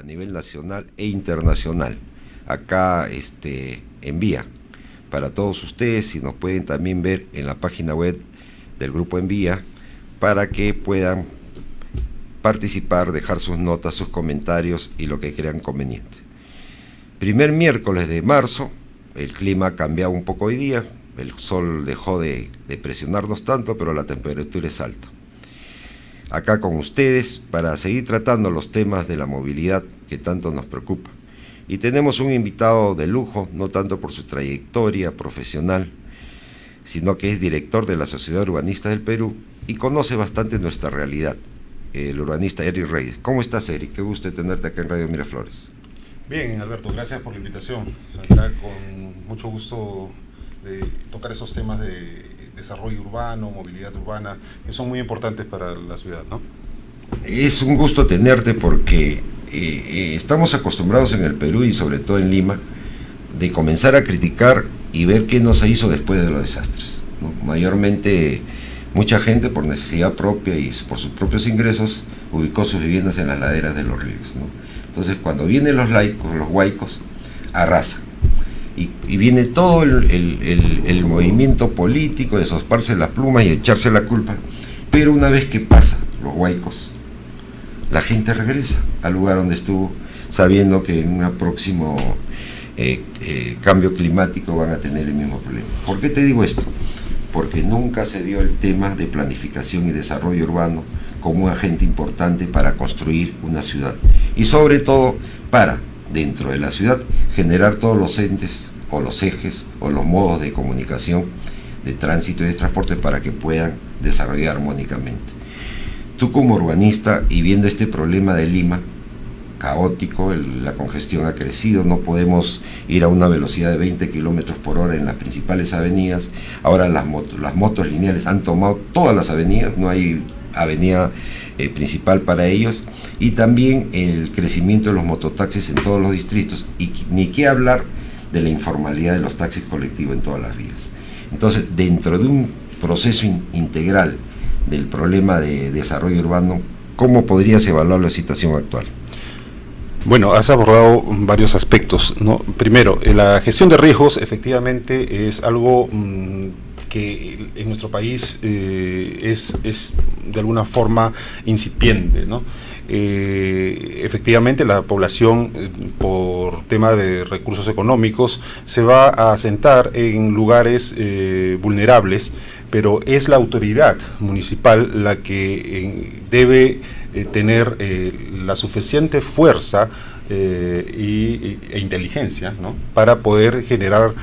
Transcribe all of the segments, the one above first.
a nivel nacional e internacional, acá en Vía, para todos ustedes, y nos pueden también ver en la página web del Grupo Envía, para que puedan participar, dejar sus notas, sus comentarios y lo que crean conveniente. Primer miércoles de marzo, el clima ha cambiado un poco hoy día, el sol dejó de presionarnos tanto, pero la temperatura es alta. Acá con ustedes para seguir tratando los temas de la movilidad que tanto nos preocupa. Y tenemos un invitado de lujo, no tanto por su trayectoria profesional, sino que es director de la Sociedad Urbanista del Perú y conoce bastante nuestra realidad, el urbanista Eric Reyes. ¿Cómo estás, Eric? Qué gusto tenerte acá en Radio Miraflores. Bien, Alberto, gracias por la invitación. Acá con mucho gusto de tocar esos temas de desarrollo urbano, movilidad urbana, que son muy importantes para la ciudad, ¿no? Es un gusto tenerte porque estamos acostumbrados en el Perú y sobre todo en Lima de comenzar a criticar y ver qué no se hizo después de los desastres, ¿no? Mayormente mucha gente por necesidad propia y por sus propios ingresos ubicó sus viviendas en las laderas de los ríos, ¿no? Entonces cuando vienen los huaicos, arrasan. Y viene todo el movimiento político de sosparse las plumas y echarse la culpa. Pero una vez que pasa los huaicos, la gente regresa al lugar donde estuvo, sabiendo que en un próximo cambio climático van a tener el mismo problema. ¿Por qué te digo esto? Porque nunca se vio el tema de planificación y desarrollo urbano como un agente importante para construir una ciudad. Y sobre todo para, dentro de la ciudad, generar todos los entes o los ejes o los modos de comunicación, de tránsito y de transporte para que puedan desarrollar armónicamente. Tú como urbanista y viendo este problema de Lima, caótico, la congestión ha crecido, no podemos ir a una velocidad de 20 kilómetros por hora en las principales avenidas, ahora las motos lineales han tomado todas las avenidas, no hay avenida principal para ellos, y también el crecimiento de los mototaxis en todos los distritos, y ni qué hablar de la informalidad de los taxis colectivos en todas las vías. Entonces, dentro de un proceso integral del problema de desarrollo urbano, ¿cómo podrías evaluar la situación actual? Bueno, has abordado varios aspectos, ¿no? Primero, la gestión de riesgos efectivamente es algo que en nuestro país es de alguna forma incipiente, ¿no? Efectivamente la población por tema de recursos económicos se va a asentar en lugares vulnerables, pero es la autoridad municipal la que debe tener la suficiente fuerza e inteligencia, ¿no? Para poder generar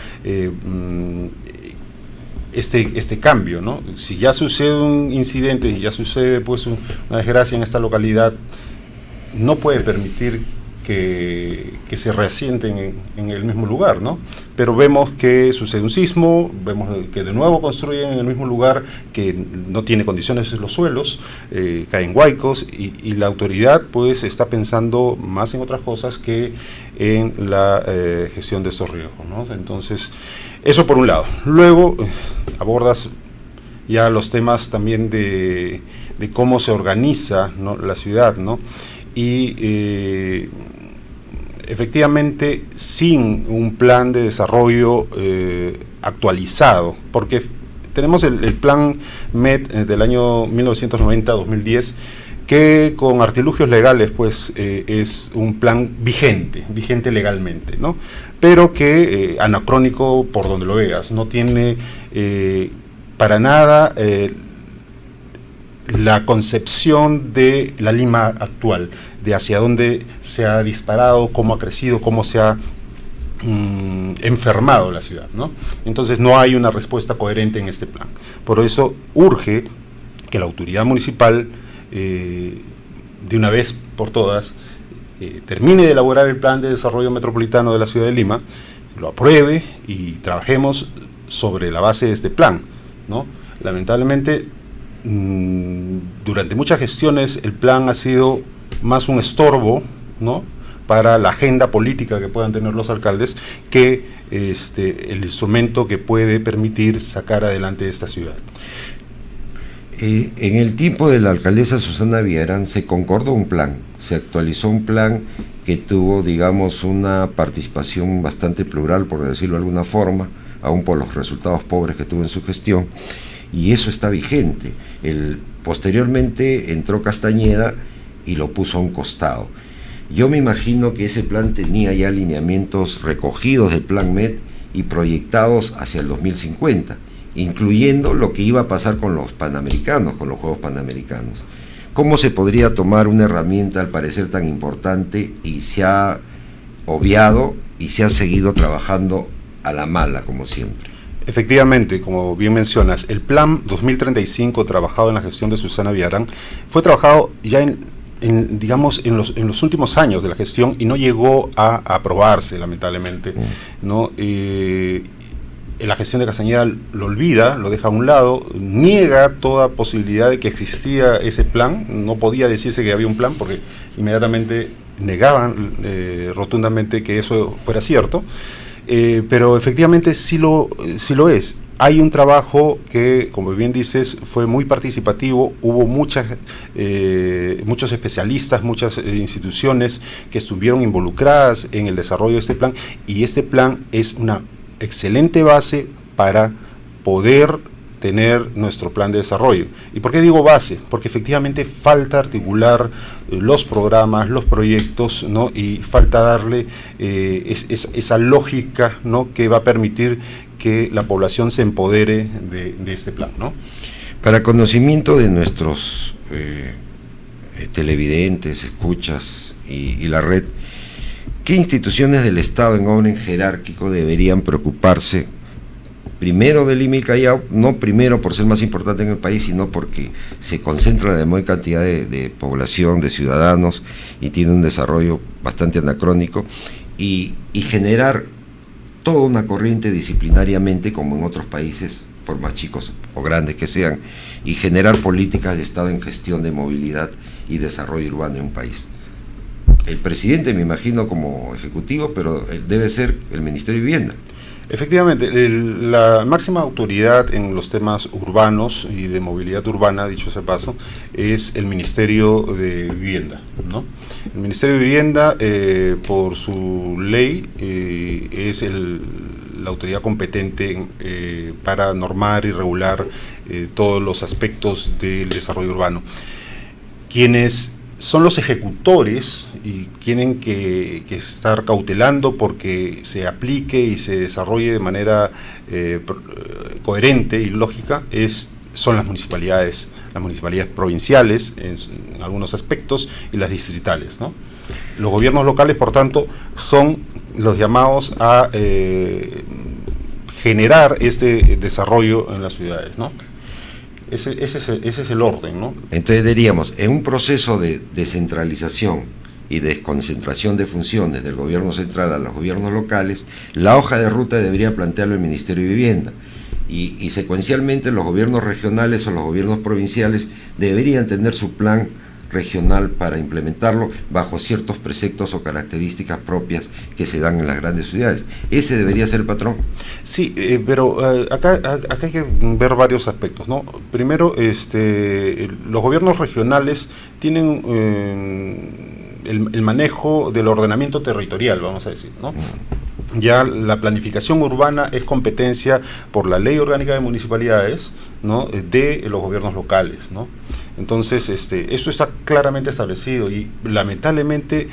este cambio, ¿no? Si ya sucede un incidente, si ya sucede pues una desgracia en esta localidad, no puede permitir que se reasienten en el mismo lugar, ¿no? Pero vemos que sucede un sismo, vemos que de nuevo construyen en el mismo lugar que no tiene condiciones en los suelos, caen huaicos y la autoridad pues está pensando más en otras cosas que en la gestión de estos riesgos, ¿no? Entonces, eso por un lado. Luego abordas ya los temas también de cómo se organiza, ¿no?, la ciudad, ¿no? Y efectivamente sin un plan de desarrollo actualizado, porque tenemos el plan MET del año 1990-2010, que con artilugios legales pues es un plan vigente legalmente, ¿no? Pero que anacrónico por donde lo veas, no tiene para nada la concepción de la Lima actual, de hacia dónde se ha disparado, cómo ha crecido, cómo se ha enfermado la ciudad, ¿no? Entonces no hay una respuesta coherente en este plan. Por eso urge que la autoridad municipal de una vez por todas termine de elaborar el plan de desarrollo metropolitano de la ciudad de Lima, lo apruebe y trabajemos sobre la base de este plan, ¿no? Lamentablemente durante muchas gestiones el plan ha sido más un estorbo, ¿no?, para la agenda política que puedan tener los alcaldes, que el instrumento que puede permitir sacar adelante esta ciudad. En el tiempo de la alcaldesa Susana Villarán se concordó un plan, se actualizó un plan que tuvo, digamos, una participación bastante plural, por decirlo de alguna forma, aún por los resultados pobres que tuvo en su gestión, y eso está vigente. Posteriormente entró Castañeda y lo puso a un costado. Yo me imagino que ese plan tenía ya lineamientos recogidos del Plan MED y proyectados hacia el 2050, incluyendo lo que iba a pasar con los Panamericanos, con los Juegos Panamericanos. ¿Cómo se podría tomar una herramienta al parecer tan importante y se ha obviado y se ha seguido trabajando a la mala, como siempre? Efectivamente, como bien mencionas, el Plan 2035 trabajado en la gestión de Susana Villarán fue trabajado ya digamos, en los últimos años de la gestión y no llegó a aprobarse, lamentablemente, ¿no? La gestión de Castañeda lo olvida, lo deja a un lado, niega toda posibilidad de que existía ese plan. No podía decirse que había un plan porque inmediatamente negaban rotundamente que eso fuera cierto, pero efectivamente sí lo es. Hay un trabajo que, como bien dices, fue muy participativo, hubo muchos especialistas, muchas instituciones que estuvieron involucradas en el desarrollo de este plan, y este plan es una excelente base para poder tener nuestro plan de desarrollo. ¿Y por qué digo base? Porque efectivamente falta articular los programas, los proyectos, ¿no? Y falta darle esa lógica, ¿no?, que va a permitir que la población se empodere de este plan, ¿no? Para conocimiento de nuestros televidentes, escuchas y la red, ¿qué instituciones del Estado en orden jerárquico deberían preocuparse primero de Lima y Callao? No primero por ser más importante en el país, sino porque se concentra la mayor cantidad de población, de ciudadanos, y tiene un desarrollo bastante anacrónico, y generar toda una corriente disciplinariamente, como en otros países, por más chicos o grandes que sean, y generar políticas de Estado en gestión de movilidad y desarrollo urbano en un país. El presidente, me imagino, como ejecutivo, pero debe ser el Ministerio de Vivienda. Efectivamente, la máxima autoridad en los temas urbanos y de movilidad urbana, dicho sea paso, es el Ministerio de Vivienda, ¿no? El Ministerio de Vivienda, por su ley, es la autoridad competente para normar y regular todos los aspectos del desarrollo urbano. Quienes son los ejecutores y tienen que estar cautelando porque se aplique y se desarrolle de manera coherente y lógica, son las municipalidades provinciales en algunos aspectos y las distritales, ¿no? Los gobiernos locales, por tanto, son los llamados a generar este desarrollo en las ciudades, ¿no? Ese es el orden, ¿no? Entonces diríamos, en un proceso de descentralización y desconcentración de funciones del gobierno central a los gobiernos locales, la hoja de ruta debería plantearlo el Ministerio de Vivienda, y secuencialmente los gobiernos regionales o los gobiernos provinciales deberían tener su plan regional para implementarlo bajo ciertos preceptos o características propias que se dan en las grandes ciudades. Ese debería ser el patrón. Sí, pero acá hay que ver varios aspectos, ¿no? Primero, los gobiernos regionales tienen el manejo del ordenamiento territorial, vamos a decir, ¿no? Ya la planificación urbana es competencia por la Ley Orgánica de Municipalidades, ¿no?, de los gobiernos locales, ¿no? Entonces, eso está claramente establecido, y lamentablemente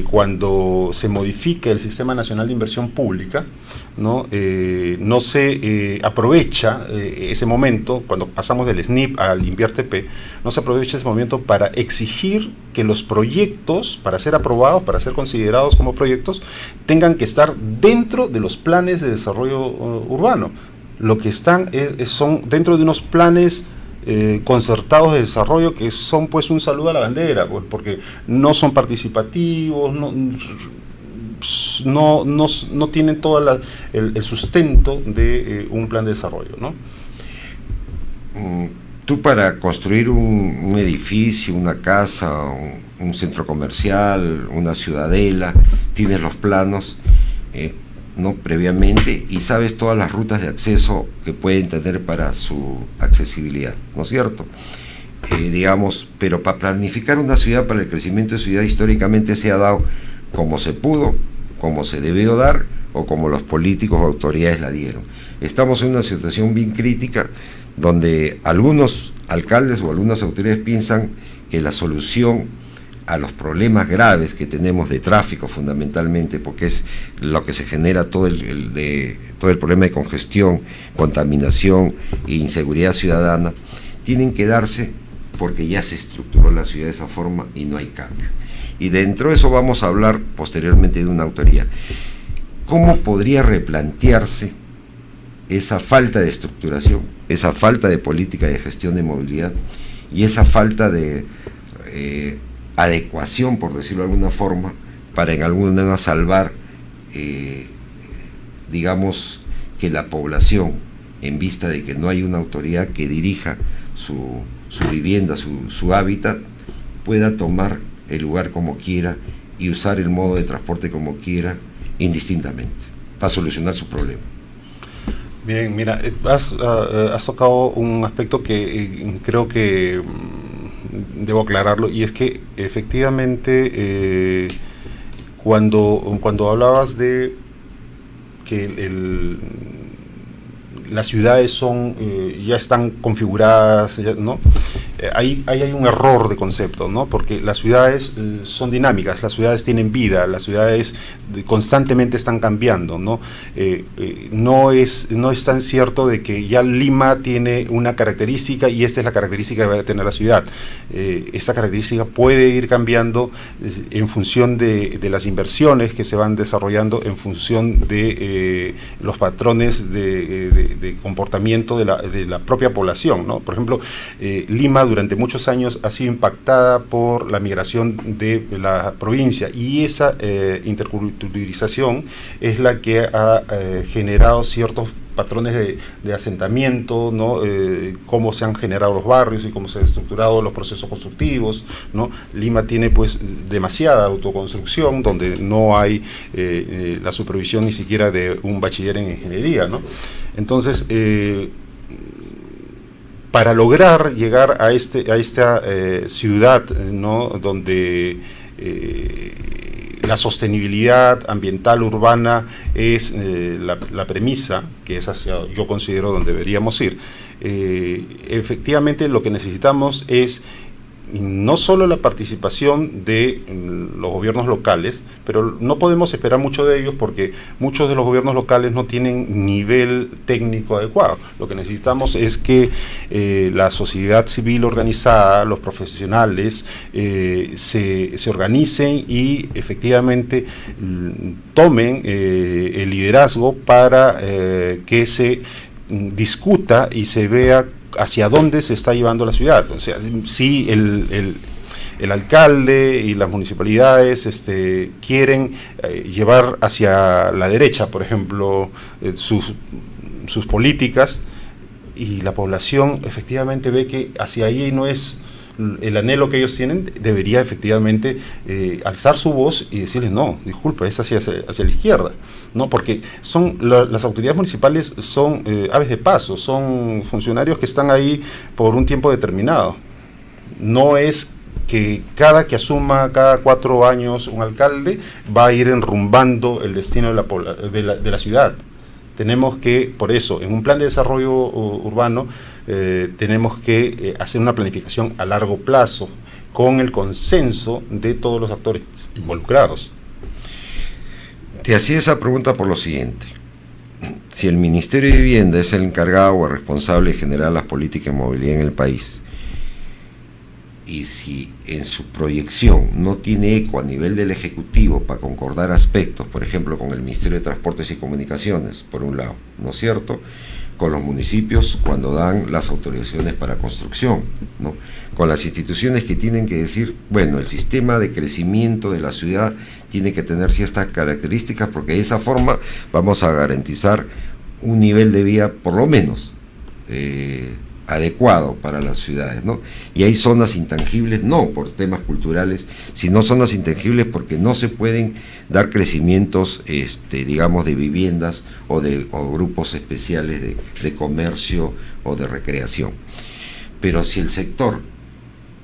cuando se modifica el Sistema Nacional de Inversión Pública, ¿no? No se aprovecha ese momento, cuando pasamos del SNIP al INVIERTP, no se aprovecha ese momento para exigir que los proyectos, para ser aprobados, para ser considerados como proyectos, tengan que estar dentro de los planes de desarrollo urbano. Lo que están son dentro de unos planes concertados de desarrollo que son, pues, un saludo a la bandera, pues, porque no son participativos, no tienen todo el sustento de un plan de desarrollo, ¿no? Tú, para construir un edificio, una casa, un centro comercial, una ciudadela, tienes los planos, ¿no? Previamente, y sabes todas las rutas de acceso que pueden tener para su accesibilidad, ¿no es cierto? Digamos, pero para planificar una ciudad, para el crecimiento de ciudad, históricamente se ha dado como se pudo, como se debió dar, o como los políticos o autoridades la dieron. Estamos en una situación bien crítica, donde algunos alcaldes o algunas autoridades piensan que la solución a los problemas graves que tenemos de tráfico, fundamentalmente, porque es lo que se genera todo el problema de congestión, contaminación e inseguridad ciudadana, tienen que darse porque ya se estructuró la ciudad de esa forma y no hay cambio. Y dentro de eso vamos a hablar posteriormente de una autoría. ¿Cómo podría replantearse esa falta de estructuración, esa falta de política de gestión de movilidad y esa falta de adecuación, por decirlo de alguna forma, para en alguna manera salvar, digamos, que la población, en vista de que no hay una autoridad que dirija su vivienda, su hábitat, pueda tomar el lugar como quiera y usar el modo de transporte como quiera, indistintamente, para solucionar su problema? Bien, mira, has tocado un aspecto que creo que debo aclararlo, y es que efectivamente cuando hablabas de que las ciudades ya están configuradas, ¿no? Ahí hay un error de concepto, ¿no? Porque las ciudades son dinámicas, las ciudades tienen vida, las ciudades constantemente están cambiando, ¿no? No es tan cierto de que ya Lima tiene una característica y esta es la característica que va a tener la ciudad. Esta característica puede ir cambiando en función de las inversiones que se van desarrollando, en función de los patrones de comportamiento de la propia población, ¿no? Por ejemplo, Lima durante muchos años ha sido impactada por la migración de la provincia, y esa interculturalización es la que ha generado ciertos patrones de asentamiento, ¿no? Cómo se han generado los barrios y cómo se han estructurado los procesos constructivos, ¿no? Lima tiene pues demasiada autoconstrucción, donde no hay la supervisión ni siquiera de un bachiller en ingeniería, ¿no? Entonces, para lograr llegar a esta ciudad, ¿no? Donde la sostenibilidad ambiental urbana es la premisa, que es hacia, yo considero, donde deberíamos ir, efectivamente lo que necesitamos es no solo la participación de los gobiernos locales, pero no podemos esperar mucho de ellos porque muchos de los gobiernos locales no tienen nivel técnico adecuado. Lo que necesitamos es que la sociedad civil organizada, los profesionales, se organicen y efectivamente tomen el liderazgo para que se discuta y se vea hacia dónde se está llevando la ciudad. O sea, si el alcalde y las municipalidades quieren llevar hacia la derecha, por ejemplo, sus políticas, y la población efectivamente ve que hacia ahí no es el anhelo que ellos tienen, debería efectivamente alzar su voz y decirles, no, disculpa, es hacia la izquierda, ¿no? Porque las autoridades municipales son aves de paso, son funcionarios que están ahí por un tiempo determinado. No es que que asuma cada 4 años un alcalde va a ir enrumbando el destino de la ciudad. Tenemos que, por eso, en un plan de desarrollo urbano, tenemos que hacer una planificación a largo plazo, con el consenso de todos los actores involucrados. Te hacía esa pregunta por lo siguiente. Si el Ministerio de Vivienda es el encargado o el responsable de generar las políticas de movilidad en el país, y si en su proyección no tiene eco a nivel del Ejecutivo para concordar aspectos, por ejemplo, con el Ministerio de Transportes y Comunicaciones, por un lado, ¿no es cierto?, con los municipios cuando dan las autorizaciones para construcción, ¿no?, con las instituciones que tienen que decir, bueno, el sistema de crecimiento de la ciudad tiene que tener ciertas características porque de esa forma vamos a garantizar un nivel de vida por lo menos adecuado para las ciudades, ¿no? Y hay zonas intangibles, no por temas culturales, sino zonas intangibles porque no se pueden dar crecimientos, digamos, de viviendas o grupos especiales de comercio o de recreación. Pero si el sector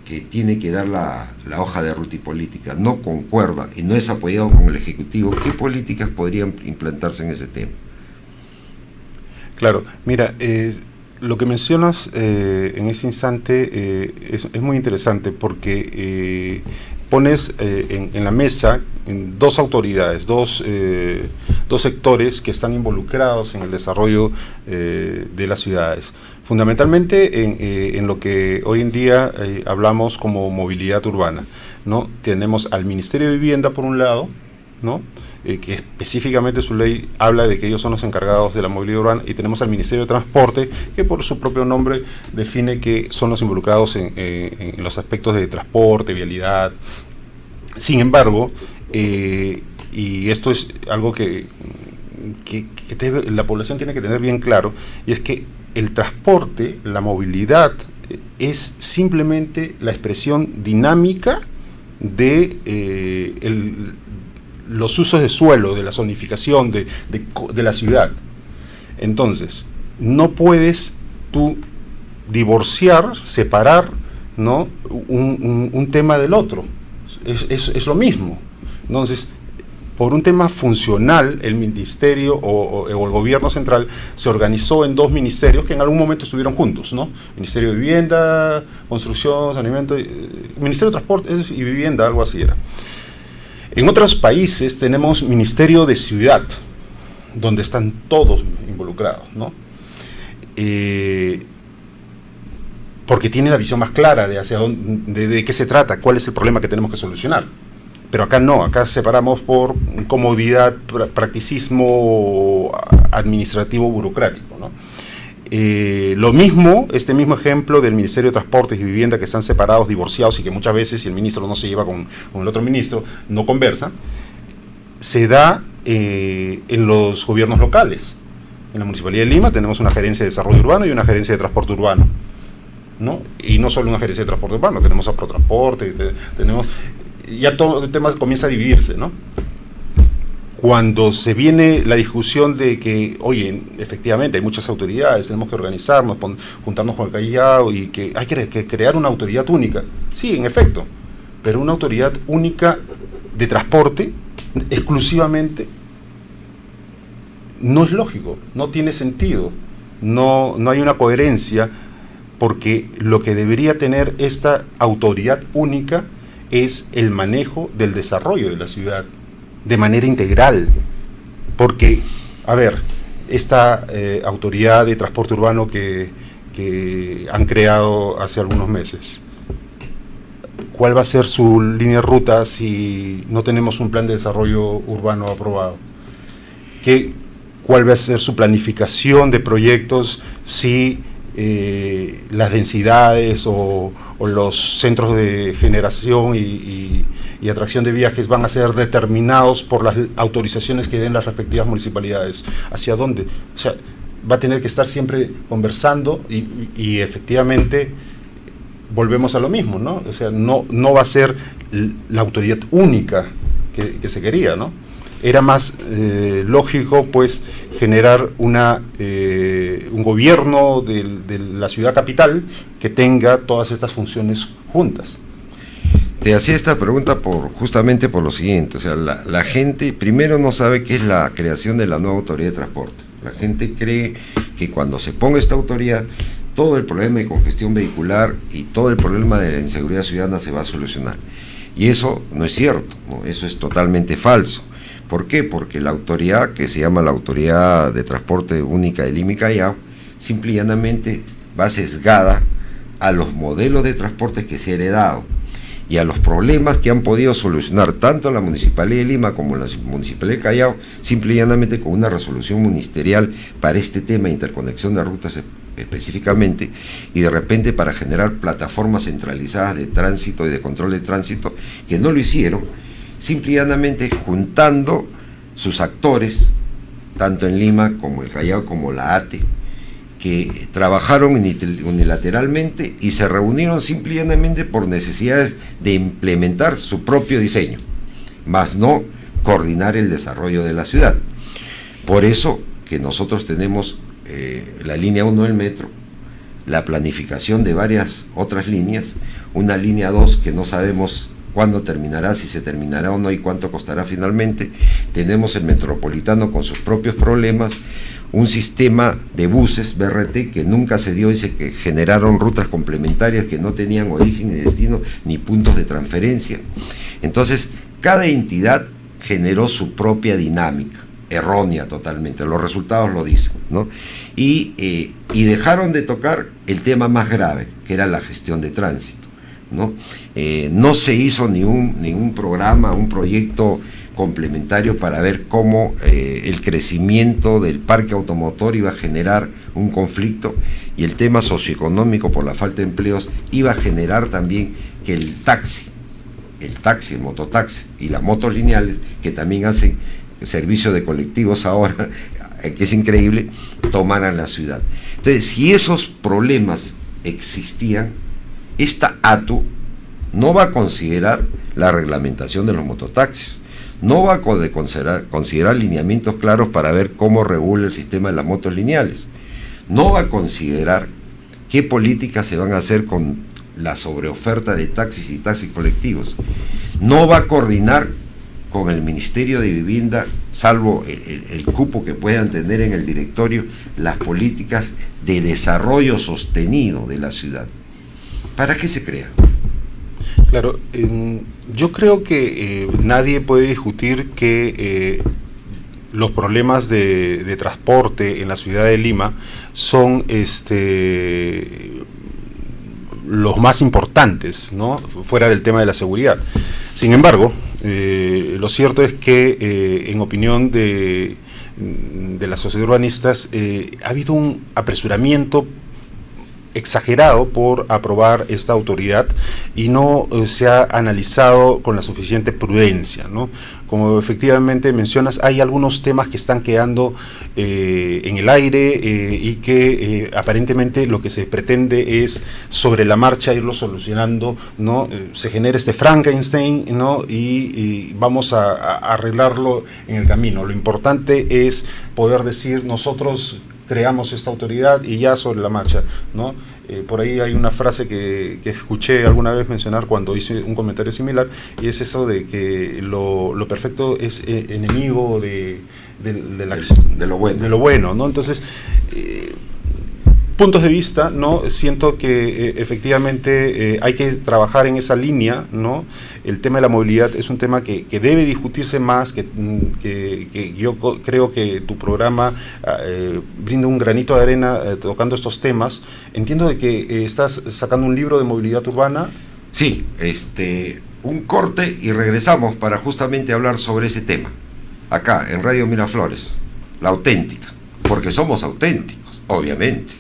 que tiene que dar la hoja de ruta y política no concuerda y no es apoyado con el Ejecutivo, ¿qué políticas podrían implantarse en ese tema? Claro, mira, lo que mencionas en ese instante es muy interesante porque pones en la mesa dos autoridades, dos sectores que están involucrados en el desarrollo de las ciudades. Fundamentalmente en lo que hoy en día hablamos como movilidad urbana, ¿no? Tenemos al Ministerio de Vivienda por un lado, ¿no? Que específicamente su ley habla de que ellos son los encargados de la movilidad urbana, y tenemos al Ministerio de Transporte, que por su propio nombre define que son los involucrados en los aspectos de transporte, vialidad. Sin embargo, y esto es algo que la población tiene que tener bien claro, y es que el transporte, la movilidad, es simplemente la expresión dinámica de los usos de suelo, de la zonificación de la ciudad. Entonces, no puedes tú divorciar, separar, ¿no?, un tema del otro. Es lo mismo. Entonces, por un tema funcional, el ministerio o el gobierno central se organizó en dos ministerios que en algún momento estuvieron juntos, ¿no? Ministerio de Vivienda, Construcción, Saneamiento, Ministerio de Transporte y Vivienda, algo así era. En otros países tenemos Ministerio de Ciudad, donde están todos involucrados, ¿no? Porque tiene la visión más clara de hacia dónde, de qué se trata, cuál es el problema que tenemos que solucionar. Pero acá no, acá separamos por comodidad, practicismo administrativo burocrático, ¿no? Lo mismo, este mismo ejemplo del Ministerio de Transportes y Vivienda, que están separados, divorciados, y que muchas veces, si el ministro no se lleva con el otro ministro, no conversa, se da en los gobiernos locales. En la Municipalidad de Lima tenemos una gerencia de desarrollo urbano y una gerencia de transporte urbano, ¿no? Y no solo una gerencia de transporte urbano, tenemos a Protransporte, tenemos... Ya todo el tema comienza a dividirse, ¿no? Cuando se viene la discusión de que, oye, efectivamente hay muchas autoridades, tenemos que organizarnos, juntarnos con el Callao, y que hay que crear una autoridad única. Sí, en efecto, pero una autoridad única de transporte exclusivamente no es lógico, no tiene sentido, no hay una coherencia, porque lo que debería tener esta autoridad única es el manejo del desarrollo de la ciudad de manera integral, porque, a ver, esta autoridad de transporte urbano que han creado hace algunos meses, ¿cuál va a ser su línea de ruta si no tenemos un plan de desarrollo urbano aprobado? ¿Cuál va a ser su planificación de proyectos si las densidades o los centros de generación y atracción de viajes van a ser determinados por las autorizaciones que den las respectivas municipalidades? ¿Hacia dónde? O sea, va a tener que estar siempre conversando y efectivamente volvemos a lo mismo, ¿no? O sea, no va a ser la autoridad única que se quería, ¿no? Era más lógico, pues, generar un gobierno de la ciudad capital que tenga todas estas funciones juntas. Te hacía esta pregunta justamente por lo siguiente, o sea, la gente primero no sabe qué es la creación de la nueva autoridad de transporte. La gente cree que cuando se ponga esta autoridad, todo el problema de congestión vehicular y todo el problema de la inseguridad ciudadana se va a solucionar. Y eso no es cierto, ¿no? Eso es totalmente falso. ¿Por qué? Porque la autoridad, que se llama la Autoridad de Transporte Única de Lima y Callao, simple y llanamente va sesgada a los modelos de transporte que se ha heredado y a los problemas que han podido solucionar tanto la Municipalidad de Lima como la Municipalidad de Callao, simple y llanamente con una resolución ministerial para este tema de interconexión de rutas específicamente, y de repente para generar plataformas centralizadas de tránsito y de control de tránsito, que no lo hicieron, simple y llanamente juntando sus actores, tanto en Lima como el Callao como la ATE, que trabajaron unilateralmente y se reunieron simplemente por necesidades de implementar su propio diseño, más no coordinar el desarrollo de la ciudad. Por eso que nosotros tenemos la línea 1 del metro, la planificación de varias otras líneas, una línea 2 que no sabemos cuándo terminará, si se terminará o no y cuánto costará finalmente. Tenemos el metropolitano con sus propios problemas, un sistema de buses BRT que nunca se dio y que generaron rutas complementarias que no tenían origen ni destino ni puntos de transferencia. Entonces, cada entidad generó su propia dinámica, errónea totalmente, los resultados lo dicen, ¿no? Y dejaron de tocar el tema más grave, que era la gestión de tránsito, ¿no? No se hizo ningún programa, un proyecto complementario para ver cómo el crecimiento del parque automotor iba a generar un conflicto, y el tema socioeconómico por la falta de empleos iba a generar también que el mototaxi y las motos lineales, que también hacen servicio de colectivos ahora, que es increíble, tomaran la ciudad. Entonces, si esos problemas existían, esta ATU no va a considerar la reglamentación de los mototaxis, no va a considerar lineamientos claros para ver cómo regula el sistema de las motos lineales, no va a considerar qué políticas se van a hacer con la sobreoferta de taxis y taxis colectivos, no va a coordinar con el Ministerio de Vivienda, salvo el cupo que puedan tener en el directorio, las políticas de desarrollo sostenido de la ciudad. ¿Para qué se crea? Claro, yo creo que nadie puede discutir que los problemas de transporte en la ciudad de Lima son los más importantes, ¿no? Fuera del tema de la seguridad. Sin embargo, lo cierto es que en opinión de la sociedad urbanistas ha habido un apresuramiento exagerado por aprobar esta autoridad y no se ha analizado con la suficiente prudencia, ¿no? Como efectivamente mencionas, hay algunos temas que están quedando en el aire y que aparentemente lo que se pretende es sobre la marcha irlo solucionando, ¿no? Se genera este Frankenstein, ¿no? Y vamos a arreglarlo en el camino. Lo importante es poder decir, nosotros creamos esta autoridad y ya sobre la marcha, ¿no? Por ahí hay una frase que escuché alguna vez mencionar cuando hice un comentario similar, y es eso de que lo perfecto es enemigo de lo bueno, ¿no? Entonces, puntos de vista, ¿no? Siento que efectivamente hay que trabajar en esa línea, ¿no? El tema de la movilidad es un tema que debe discutirse más, que yo creo que tu programa brinda un granito de arena tocando estos temas. Entiendo de que estás sacando un libro de movilidad urbana. Sí, un corte y regresamos para justamente hablar sobre ese tema, acá en Radio Miraflores, la auténtica, porque somos auténticos, obviamente.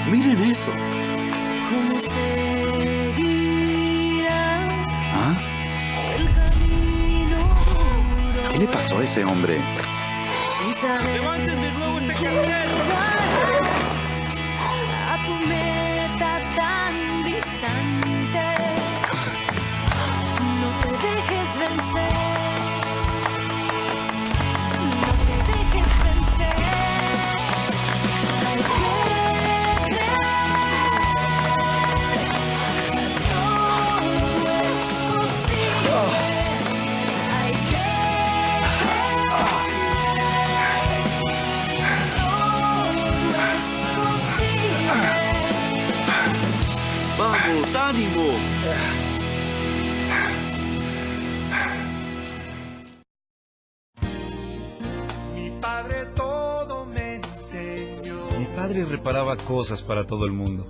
Miren eso. ¿Cómo seguirá el camino duro? ¿Qué le pasó a ese hombre? Sin saber ¡Levanten de nuevo ese si cartel! llegarás a tu meta tan distante. No te dejes vencer. No te dejes vencer. Hay que ¡Vamos, ánimo! Mi padre todo me enseñó. Mi padre reparaba cosas para todo el mundo.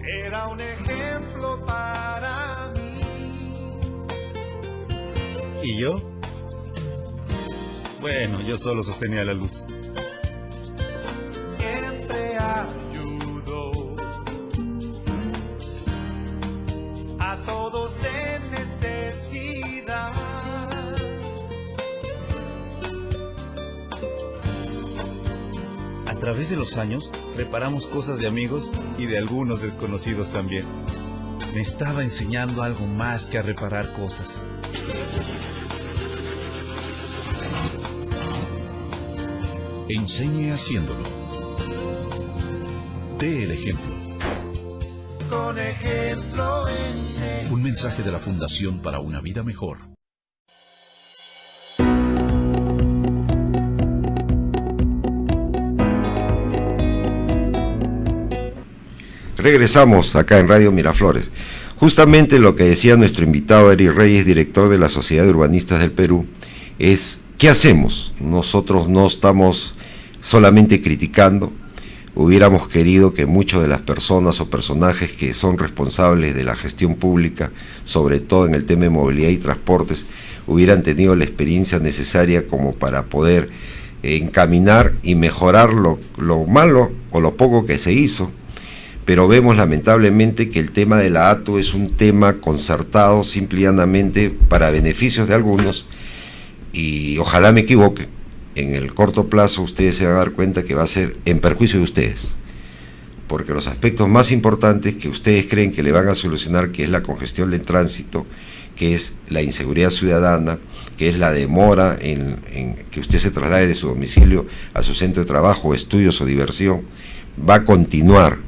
Era un ejemplo para mí. ¿Y yo? Bueno, yo solo sostenía la luz. Siempre ayudo a todos en necesidad. A través de los años, reparamos cosas de amigos y de algunos desconocidos también. Me estaba enseñando algo más que a reparar cosas. Enseñe haciéndolo. Dé el ejemplo. Con ejemplo enseño. Un mensaje de la Fundación para una Vida Mejor. Regresamos acá en Radio Miraflores. Justamente lo que decía nuestro invitado Eric Reyes, director de la Sociedad de Urbanistas del Perú, es ¿qué hacemos? Nosotros no estamos solamente criticando. Hubiéramos querido que muchas de las personas o personajes que son responsables de la gestión pública, sobre todo en el tema de movilidad y transportes, hubieran tenido la experiencia necesaria como para poder encaminar y mejorar lo malo o lo poco que se hizo. Pero vemos lamentablemente que el tema de la ATU es un tema concertado simple y llanamente para beneficios de algunos, y ojalá me equivoque. En el corto plazo ustedes se van a dar cuenta que va a ser en perjuicio de ustedes, porque los aspectos más importantes que ustedes creen que le van a solucionar, que es la congestión del tránsito, que es la inseguridad ciudadana, que es la demora en que usted se traslade de su domicilio a su centro de trabajo, estudios o diversión, va a continuar,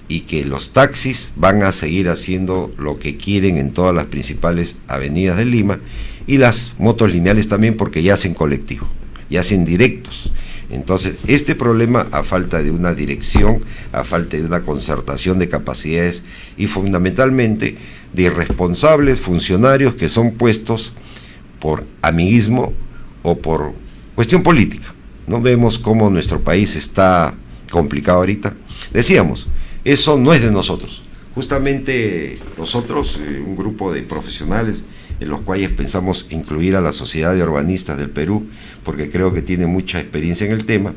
y que los taxis van a seguir haciendo lo que quieren en todas las principales avenidas de Lima, y las motos lineales también, porque ya hacen colectivo, ya hacen directos. Entonces, este problema, a falta de una dirección, a falta de una concertación de capacidades y fundamentalmente de irresponsables funcionarios que son puestos por amiguismo o por cuestión política. No vemos cómo nuestro país está complicado ahorita. Decíamos, eso no es de nosotros. Justamente nosotros, un grupo de profesionales en los cuales pensamos incluir a la Sociedad de Urbanistas del Perú, porque creo que tiene mucha experiencia en el tema,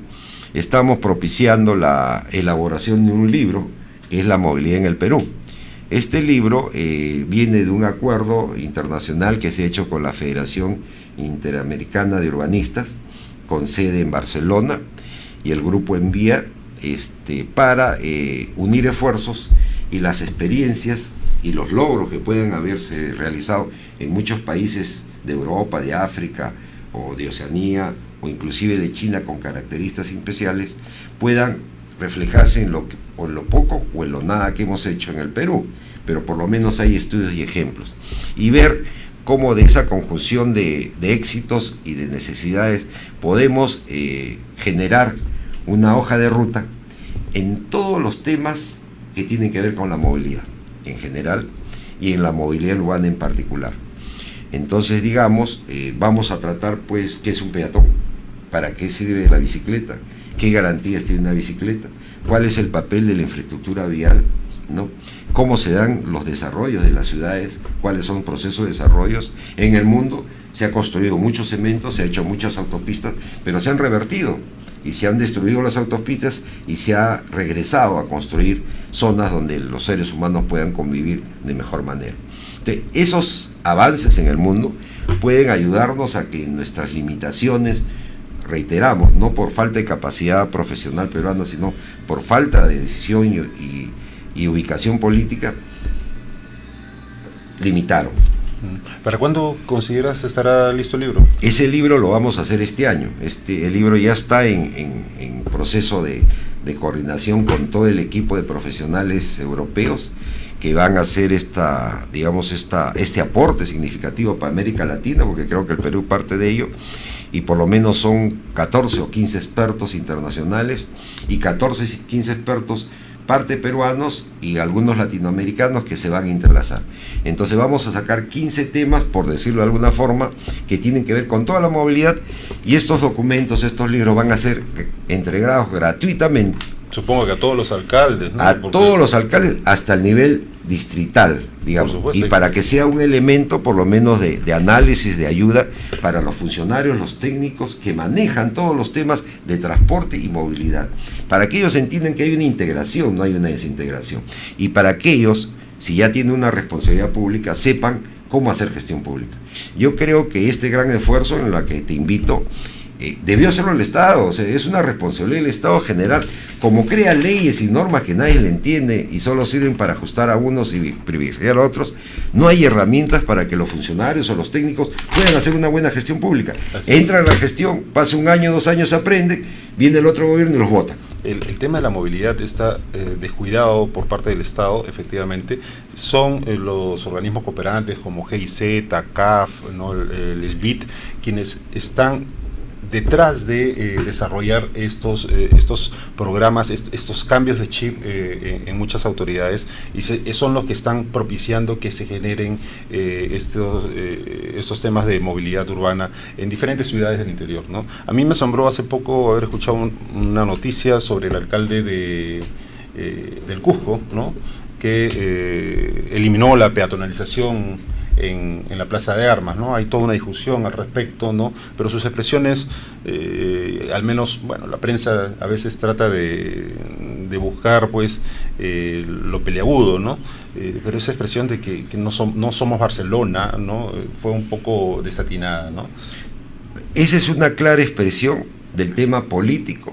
estamos propiciando la elaboración de un libro, que es La Movilidad en el Perú. Este libro viene de un acuerdo internacional que se ha hecho con la Federación Interamericana de Urbanistas, con sede en Barcelona, y el grupo envía para unir esfuerzos y las experiencias y los logros que pueden haberse realizado en muchos países de Europa, de África o de Oceanía o inclusive de China con características especiales, puedan reflejarse en lo poco o en lo nada que hemos hecho en el Perú, pero por lo menos hay estudios y ejemplos, y ver cómo de esa conjunción de éxitos y de necesidades podemos generar una hoja de ruta en todos los temas que tienen que ver con la movilidad en general y en la movilidad urbana en particular. Entonces, digamos, vamos a tratar pues qué es un peatón, para qué sirve la bicicleta, qué garantías tiene una bicicleta, cuál es el papel de la infraestructura vial, ¿no? Cómo se dan los desarrollos de las ciudades, cuáles son procesos de desarrollos. En el mundo se ha construido mucho cemento, se ha hecho muchas autopistas, pero se han revertido y se han destruido las autopistas y se ha regresado a construir zonas donde los seres humanos puedan convivir de mejor manera. Entonces, esos avances en el mundo pueden ayudarnos a que nuestras limitaciones, reiteramos, no por falta de capacidad profesional peruana, sino por falta de decisión y ubicación política, limitaron. ¿Para cuándo consideras estará listo el libro? Ese libro lo vamos a hacer este año. El libro ya está en proceso de coordinación con todo el equipo de profesionales europeos que van a hacer este aporte significativo para América Latina, porque creo que el Perú parte de ello, y por lo menos son 14 o 15 expertos internacionales y 14 y 15 expertos parte peruanos y algunos latinoamericanos que se van a entrelazar. Entonces vamos a sacar 15 temas, por decirlo de alguna forma, que tienen que ver con toda la movilidad, y estos documentos, estos libros van a ser entregados gratuitamente. Supongo que a todos los alcaldes, ¿no? A todos los alcaldes, hasta el nivel distrital, digamos, Por supuesto. y para que sea un elemento por lo menos de análisis, de ayuda para los funcionarios, los técnicos que manejan todos los temas de transporte y movilidad, para que ellos entiendan que hay una integración, no hay una desintegración, y para que ellos, si ya tienen una responsabilidad pública, sepan cómo hacer gestión pública. Yo creo que este gran esfuerzo en el que te invito, debió hacerlo el Estado, o sea, es una responsabilidad del Estado general, como crea leyes y normas que nadie le entiende y solo sirven para ajustar a unos y privilegiar a otros. No hay herramientas para que los funcionarios o los técnicos puedan hacer una buena gestión pública. Entra en la gestión, pasa un año, 2 años, aprende, viene el otro gobierno y los vota. El tema de la movilidad está descuidado por parte del Estado, efectivamente. Son los organismos cooperantes como GIZ, CAF, ¿no? el BID, quienes están detrás de desarrollar estos programas, estos cambios de chip en muchas autoridades, y son los que están propiciando que se generen estos temas de movilidad urbana en diferentes ciudades del interior, ¿no? A mí me asombró hace poco haber escuchado una noticia sobre el alcalde del Cusco, ¿no? Que eliminó la peatonalización en la Plaza de Armas, ¿no? Hay toda una discusión al respecto, ¿no? Pero sus expresiones, al menos, bueno, la prensa a veces trata de buscar, pues, lo peliagudo, ¿no? Pero esa expresión de que no somos Barcelona, ¿no? Fue un poco desatinada, ¿no? Esa es una clara expresión del tema político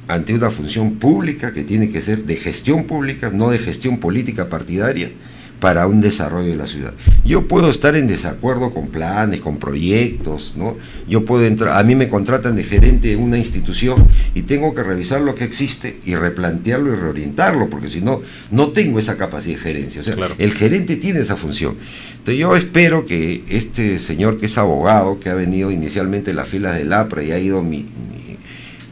ante una función pública que tiene que ser de gestión pública, no de gestión política partidaria, para un desarrollo de la ciudad. Yo puedo estar en desacuerdo con planes, con proyectos, ¿no? Yo puedo entrar, a mí me contratan de gerente de una institución y tengo que revisar lo que existe y replantearlo y reorientarlo, porque si no, no tengo esa capacidad de gerencia. O sea, claro, el gerente tiene esa función. Entonces yo espero que este señor que es abogado, que ha venido inicialmente en las filas del APRA y ha ido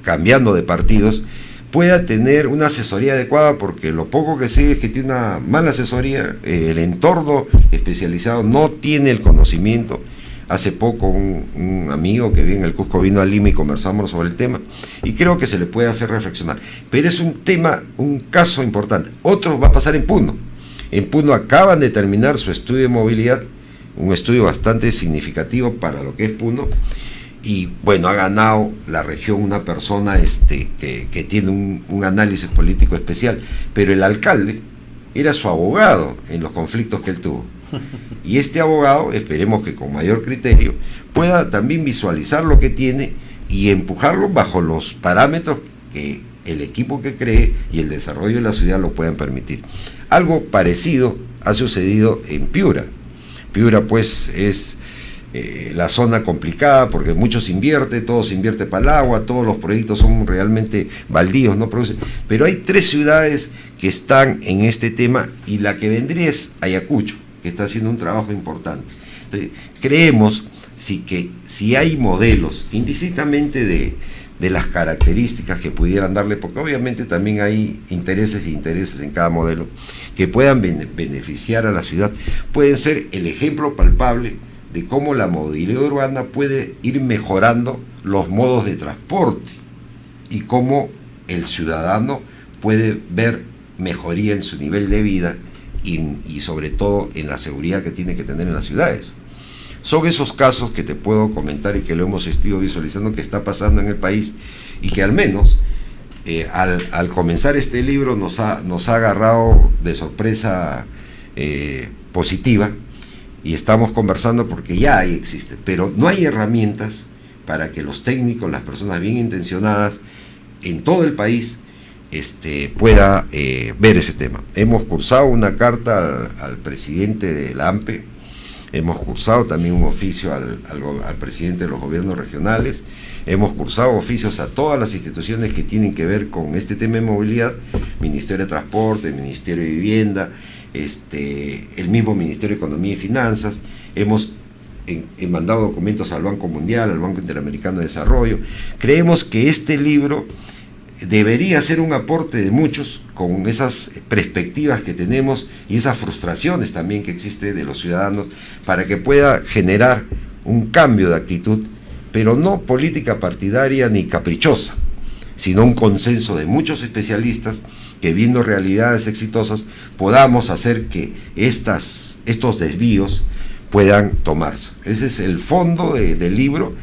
cambiando de partidos, pueda tener una asesoría adecuada, porque lo poco que sé es que tiene una mala asesoría, el entorno especializado no tiene el conocimiento. Hace poco un amigo que vive en el Cusco vino a Lima y conversamos sobre el tema, y creo que se le puede hacer reflexionar. Pero es un tema, un caso importante. Otro va a pasar en Puno. En Puno acaban de terminar su estudio de movilidad, un estudio bastante significativo para lo que es Puno, y bueno, ha ganado la región una persona que tiene un análisis político especial, pero el alcalde era su abogado en los conflictos que él tuvo, y este abogado, esperemos que con mayor criterio, pueda también visualizar lo que tiene y empujarlo bajo los parámetros que el equipo que cree y el desarrollo de la ciudad lo puedan permitir. Algo parecido ha sucedido en Piura. Piura pues es la zona complicada porque muchos invierte, todo se invierte para el agua, todos los proyectos son realmente baldíos, no producen. Pero hay 3 ciudades que están en este tema, y la que vendría es Ayacucho, que está haciendo un trabajo importante. Entonces, creemos si hay modelos, indistintamente de las características que pudieran darle, porque obviamente también hay intereses e intereses en cada modelo, que puedan beneficiar a la ciudad, pueden ser el ejemplo palpable de cómo la movilidad urbana puede ir mejorando los modos de transporte y cómo el ciudadano puede ver mejoría en su nivel de vida y sobre todo en la seguridad que tiene que tener en las ciudades. Son esos casos que te puedo comentar y que lo hemos estado visualizando que está pasando en el país, y que al menos al comenzar este libro nos ha agarrado de sorpresa positiva, y estamos conversando porque ya existe, pero no hay herramientas para que los técnicos, las personas bien intencionadas en todo el país pueda ver ese tema. Hemos cursado una carta al presidente de la AMPE, hemos cursado también un oficio al presidente de los gobiernos regionales, hemos cursado oficios a todas las instituciones que tienen que ver con este tema de movilidad, Ministerio de Transporte, Ministerio de Vivienda, el mismo Ministerio de Economía y Finanzas. Hemos mandado documentos al Banco Mundial, al Banco Interamericano de Desarrollo. Creemos que este libro debería ser un aporte de muchos con esas perspectivas que tenemos y esas frustraciones también que existe de los ciudadanos, para que pueda generar un cambio de actitud, pero no política partidaria ni caprichosa, sino un consenso de muchos especialistas que, viendo realidades exitosas, podamos hacer que estos desvíos puedan tomarse. Ese es el fondo del libro.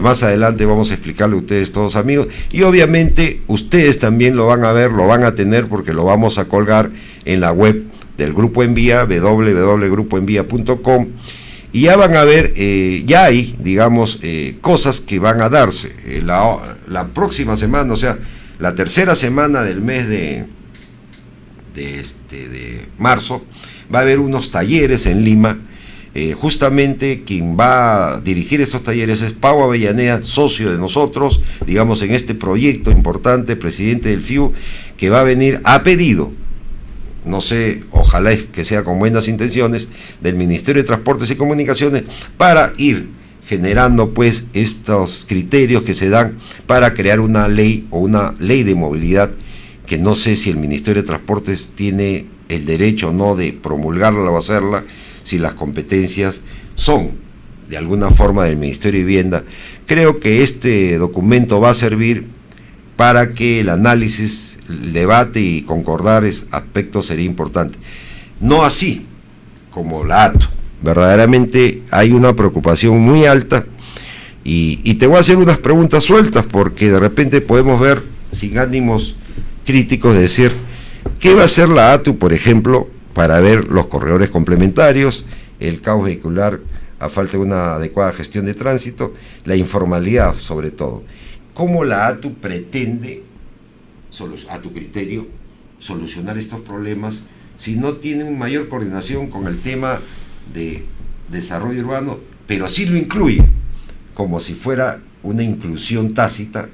Más adelante vamos a explicarle a ustedes, todos amigos, y obviamente ustedes también lo van a ver, lo van a tener, porque lo vamos a colgar en la web del Grupo Envía, www.grupoenvía.com, y ya van a ver, ya hay, digamos, cosas que van a darse. La próxima semana, o sea, la tercera semana del mes de marzo, va a haber unos talleres en Lima. Justamente quien va a dirigir estos talleres es Pau Avellaneda, socio de nosotros, digamos, en este proyecto importante, presidente del FIU, que va a venir a pedido, no sé, ojalá que sea con buenas intenciones, del Ministerio de Transportes y Comunicaciones, para ir generando pues estos criterios que se dan para crear una ley o una ley de movilidad, que no sé si el Ministerio de Transportes tiene el derecho o no de promulgarla o hacerla, si las competencias son de alguna forma del Ministerio de Vivienda. Creo que este documento va a servir para que el análisis, el debate y concordar aspectos sería importante. No así como la ATU. Verdaderamente hay una preocupación muy alta y te voy a hacer unas preguntas sueltas, porque de repente podemos ver, sin ánimos críticos, de decir, ¿qué va a hacer la ATU, por ejemplo, para ver los corredores complementarios, el caos vehicular a falta de una adecuada gestión de tránsito, la informalidad sobre todo? ¿Cómo la ATU pretende, a tu criterio, solucionar estos problemas si no tienen mayor coordinación con el tema de desarrollo urbano, pero sí lo incluye, como si fuera una inclusión tácita,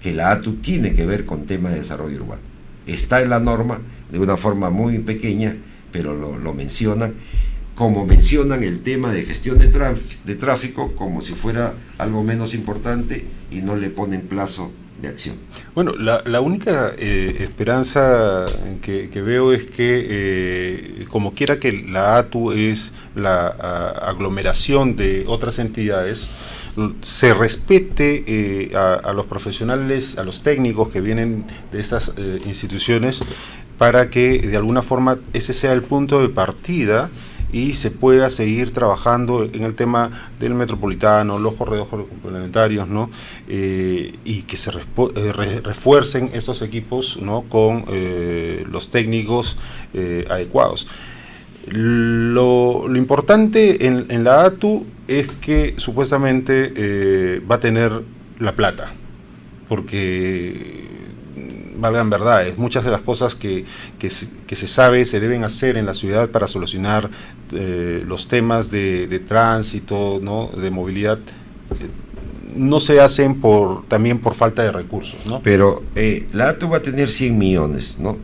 que la ATU tiene que ver con temas de desarrollo urbano? Está en la norma de una forma muy pequeña, pero lo mencionan, como mencionan el tema de gestión de tráfico como si fuera algo menos importante, y no le ponen plazo de acción. Bueno, la única esperanza que veo es que, como quiera que la ATU es la aglomeración de otras entidades, se respete a los profesionales, a los técnicos que vienen de estas instituciones, para que de alguna forma ese sea el punto de partida y se pueda seguir trabajando en el tema del metropolitano, los corredores complementarios, ¿no? Y que se refuercen estos equipos, ¿no? Con los técnicos adecuados. Lo importante en la ATU es que supuestamente va a tener la plata, porque, valgan verdades, muchas de las cosas que se sabe se deben hacer en la ciudad para solucionar los temas de tránsito, ¿no? De movilidad, no se hacen también por falta de recursos, ¿no? Pero la ATU va a tener 100 millones, ¿no?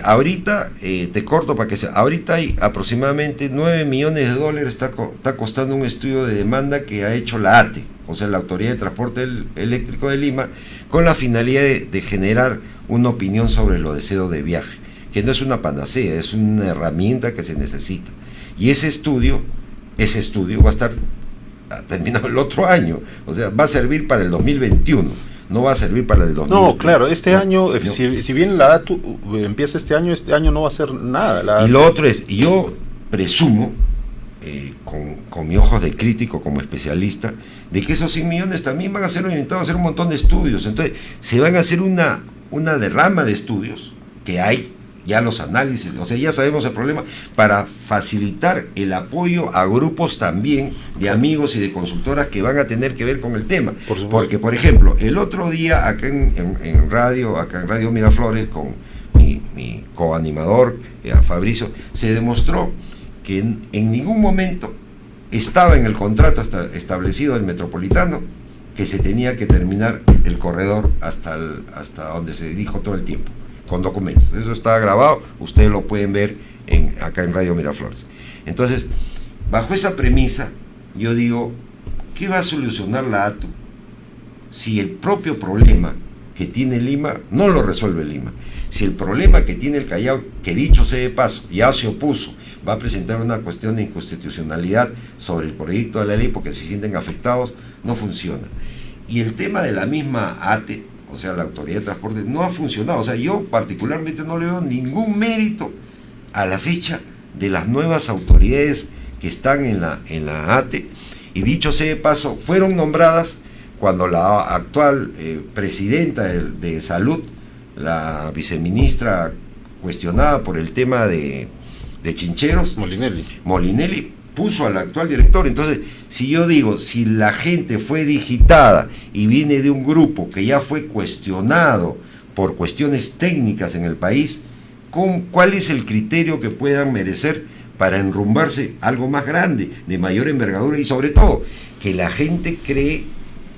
Ahorita, te corto para que sea, ahorita hay aproximadamente 9 millones de dólares, está costando un estudio de demanda que ha hecho la ATE, o sea, la Autoridad de Transporte Eléctrico de Lima, con la finalidad de generar una opinión sobre los deseos de viaje, que no es una panacea, es una herramienta que se necesita. Y ese estudio va a estar terminado el otro año, o sea, va a servir para el 2021. No va a servir para el 2020. No, claro, este año, no. Si bien la ATU empieza este año no va a hacer nada. Y lo otro es, yo presumo, con mi ojos de crítico como especialista, de que esos 100 millones también van a ser orientados a hacer un montón de estudios. Entonces, se van a hacer una derrama de estudios, que hay ya los análisis, o sea, ya sabemos el problema, para facilitar el apoyo a grupos también de amigos y de consultoras que van a tener que ver con el tema. Porque, por ejemplo, el otro día acá en Radio Miraflores, con mi coanimador, Fabricio, se demostró que en ningún momento estaba en el contrato establecido del Metropolitano que se tenía que terminar el corredor hasta donde se dijo todo el tiempo, con documentos. Eso está grabado, ustedes lo pueden ver acá en Radio Miraflores. Entonces, bajo esa premisa, yo digo, ¿qué va a solucionar la ATU si el propio problema que tiene Lima no lo resuelve Lima? Si el problema que tiene el Callao, que dicho sea de paso, ya se opuso, va a presentar una cuestión de inconstitucionalidad sobre el proyecto de la ley porque se sienten afectados, no funciona. Y el tema de la misma ATE, o sea, la autoridad de transporte, no ha funcionado. O sea, yo particularmente no le veo ningún mérito a la fecha de las nuevas autoridades que están en la ATE, y dicho sea de paso, fueron nombradas cuando la actual presidenta de Salud, la viceministra cuestionada por el tema de Chincheros, Molinelli, puso al actual director. Entonces, si yo digo, si la gente fue digitada y viene de un grupo que ya fue cuestionado por cuestiones técnicas en el país, ¿cuál es el criterio que puedan merecer para enrumbarse algo más grande, de mayor envergadura, y sobre todo, que la gente cree,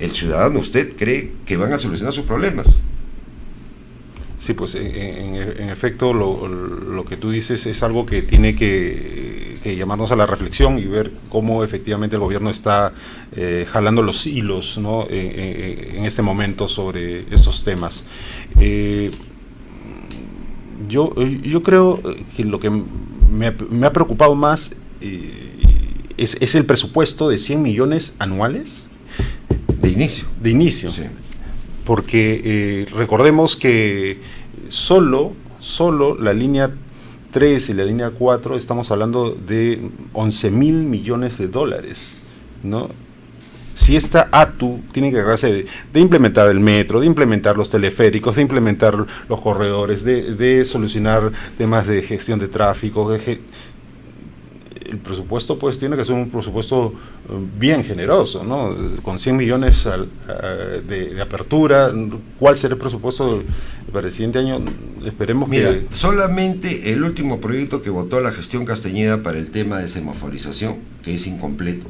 el ciudadano, usted cree que van a solucionar sus problemas? Sí, pues en efecto lo que tú dices es algo que tiene que llamarnos a la reflexión y ver cómo efectivamente el gobierno está jalando los hilos, ¿no?, en este momento sobre estos temas. Yo creo que lo que me ha preocupado más es el presupuesto de 100 millones anuales. De inicio. Sí. Porque recordemos que solo la línea 3 y la línea 4 estamos hablando de 11.000 millones de dólares, ¿no? Si esta ATU tiene que encargarse de implementar el metro, de implementar los teleféricos, de implementar los corredores, de solucionar temas de gestión de tráfico, el presupuesto pues tiene que ser un presupuesto bien generoso, ¿no? Con 100 millones de apertura. ¿Cuál será el presupuesto para el siguiente año? Esperemos. Mira, solamente el último proyecto que votó la gestión Castañeda para el tema de semaforización, que es incompleto,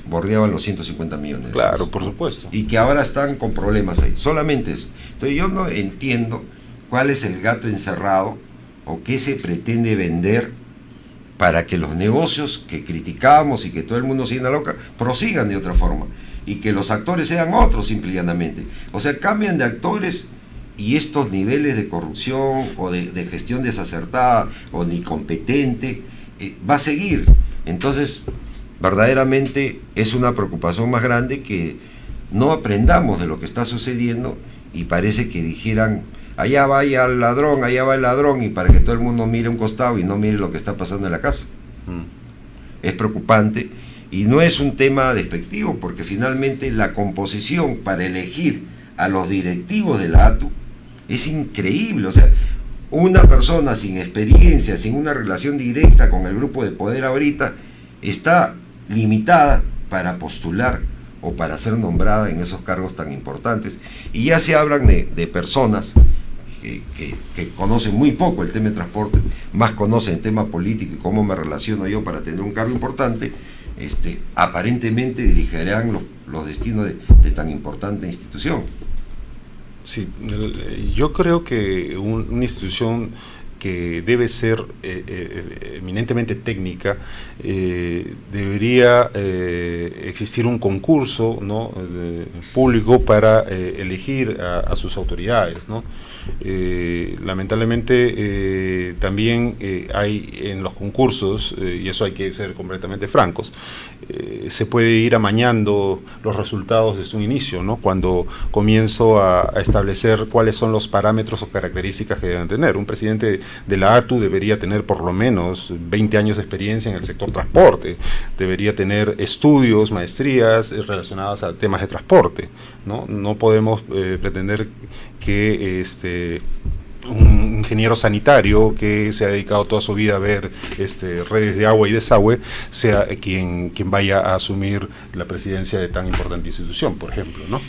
bordeaban los 150 millones. Claro, por supuesto. Y que ahora están con problemas ahí, solamente eso. Entonces yo no entiendo cuál es el gato encerrado o qué se pretende vender para que los negocios que criticamos y que todo el mundo se llena loca prosigan de otra forma, y que los actores sean otros simple y llanamente. O sea, cambian de actores, y estos niveles de corrupción o de gestión desacertada o ni competente va a seguir. Entonces, verdaderamente es una preocupación más grande que no aprendamos de lo que está sucediendo, y parece que dijeran: allá va el ladrón, y para que todo el mundo mire un costado y no mire lo que está pasando en la casa. Es preocupante, y no es un tema despectivo, porque finalmente la composición para elegir a los directivos de la ATU es increíble. O sea, una persona sin experiencia, sin una relación directa con el grupo de poder ahorita, está limitada para postular o para ser nombrada en esos cargos tan importantes. Y ya se hablan de personas que conocen muy poco el tema de transporte, más conocen el tema político y cómo me relaciono yo para tener un cargo importante. Aparentemente dirigirán los destinos de tan importante institución. Sí, yo creo que una institución que debe ser eminentemente técnica, debería existir un concurso, ¿no?, público para elegir a sus autoridades, ¿no? Lamentablemente también hay en los concursos, y eso hay que ser completamente francos, se puede ir amañando los resultados desde un inicio, ¿no? Cuando comienzo a establecer cuáles son los parámetros o características que deben tener. Un presidente de la ATU debería tener por lo menos 20 años de experiencia en el sector transporte, debería tener estudios, maestrías relacionadas a temas de transporte, ¿no? No podemos pretender que un ingeniero sanitario que se ha dedicado toda su vida a ver redes de agua y desagüe sea quien vaya a asumir la presidencia de tan importante institución, por ejemplo, ¿no?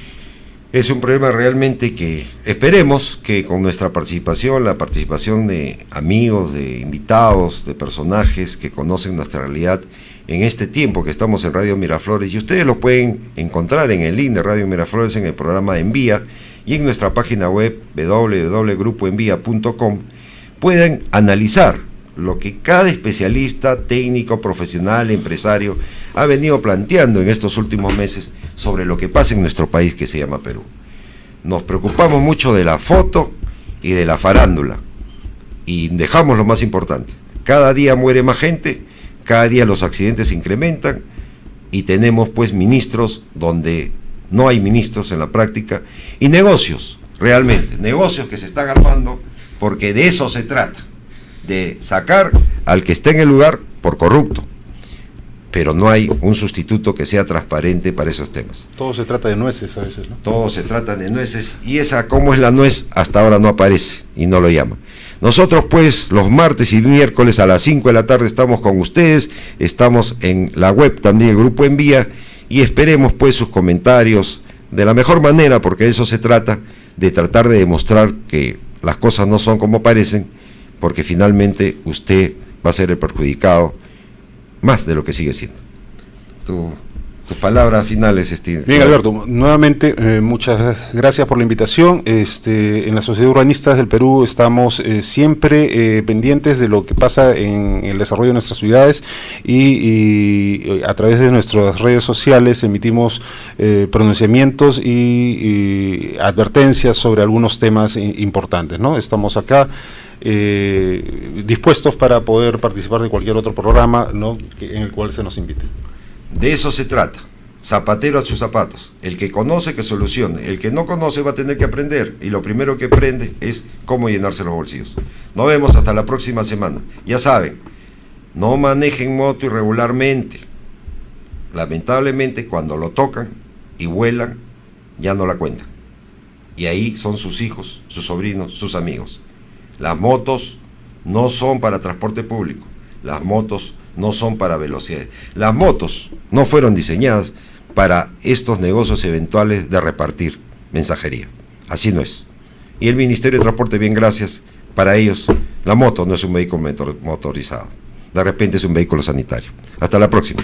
Es un problema realmente que esperemos que con nuestra participación, la participación de amigos, de invitados, de personajes que conocen nuestra realidad en este tiempo que estamos en Radio Miraflores, y ustedes lo pueden encontrar en el link de Radio Miraflores en el programa de Envía y en nuestra página web www.grupoenvía.com, pueden analizar lo que cada especialista, técnico, profesional, empresario ha venido planteando en estos últimos meses sobre lo que pasa en nuestro país que se llama Perú. Nos preocupamos mucho de la foto y de la farándula, y dejamos lo más importante. Cada día muere más gente, cada día los accidentes se incrementan, y tenemos pues ministros donde no hay ministros en la práctica, y negocios realmente, negocios que se están armando, porque de eso se trata, de sacar al que esté en el lugar por corrupto, pero no hay un sustituto que sea transparente para esos temas. Todo se trata de nueces a veces, ¿no? Todo se trata de nueces, y esa, como es la nuez, hasta ahora no aparece y no lo llama. Nosotros pues los martes y miércoles a las 5 de la tarde estamos con ustedes, estamos en la web también, el Grupo Envía, y esperemos pues sus comentarios de la mejor manera, porque de eso se trata, de tratar de demostrar que las cosas no son como parecen, porque finalmente usted va a ser el perjudicado más de lo que sigue siendo. Tus palabras finales, Bien, Alberto, nuevamente muchas gracias por la invitación. En la Sociedad de Urbanistas del Perú estamos siempre pendientes de lo que pasa en el desarrollo de nuestras ciudades, y a través de nuestras redes sociales emitimos pronunciamientos y advertencias sobre algunos temas importantes, ¿no? Estamos acá dispuestos para poder participar de cualquier otro programa, ¿no?, en el cual se nos invite. De eso se trata, zapatero a sus zapatos. El que conoce, que solucione. El que no conoce va a tener que aprender, y lo primero que aprende es cómo llenarse los bolsillos. Nos vemos hasta la próxima semana. Ya saben, no manejen moto irregularmente. Lamentablemente, cuando lo tocan y vuelan, ya no la cuentan. Y ahí son sus hijos, sus sobrinos, sus amigos. Las motos no son para transporte público. Las motos no son para velocidad. Las motos no fueron diseñadas para estos negocios eventuales de repartir mensajería. Así no es. Y el Ministerio de Transporte, bien, gracias, para ellos la moto no es un vehículo motorizado. De repente es un vehículo sanitario. Hasta la próxima.